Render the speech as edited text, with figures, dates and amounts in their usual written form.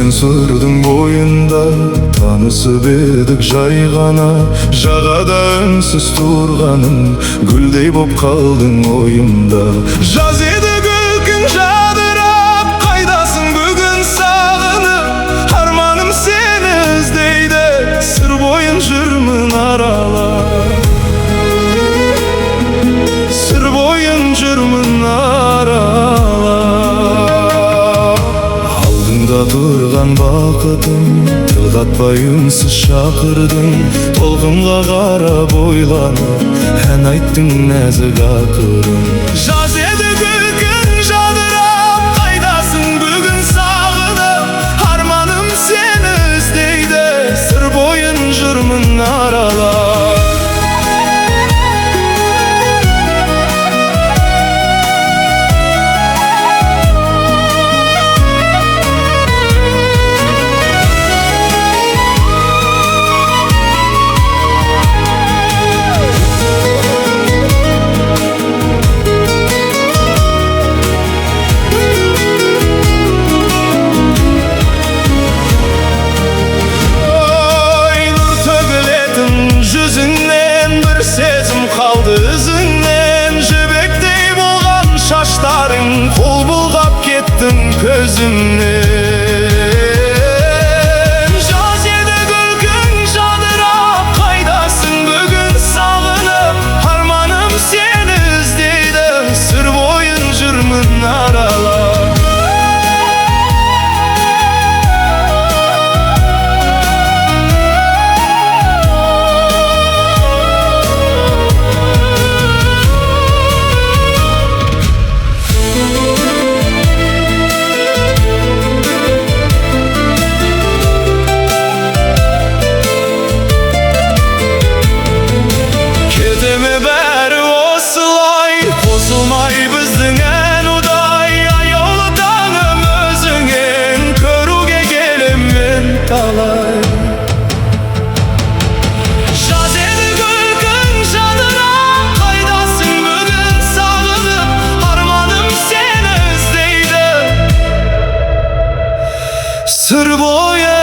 Sen sırдың boyunda tanısып edik jay gana. Жағада үнсіз тұрғаның гүлдей боп қалдың ойымда. Жаз еді күлкің жадырап, қайдасың бүгін сағынып. Арманым сені іздейді, сыр бойын жүрмін аралап. Sır boyun жүрмін aralап. Алдыңда тұрған бақытым, тыңдатпай үнсіз шақырдың. Толқынға қарап ойланып, ән айттың нәзік ақырын. Жаз еді күлкің жадырап, қайдасың бүгін сағынып. Арманым сені іздейді, сыр бойын жүрмін аралап. Жүзіңнен бір сезім қалды ізіңнен. Жібектей болған шаштарың қол бұлғап кеттің көзімнен. Жаз еді күлкің жадырап, қайдасың бүгін сағынып. Арманым сені іздейді, сыр бойын жүрмін аралап. Қосылмай біздің ән удай, аяулы таңым өзіңен. Көруге келем мен талай. Жаз еді күлкің жадырап, қайдасың бүгін сағынып. Арманым сені іздейді, сыр бойы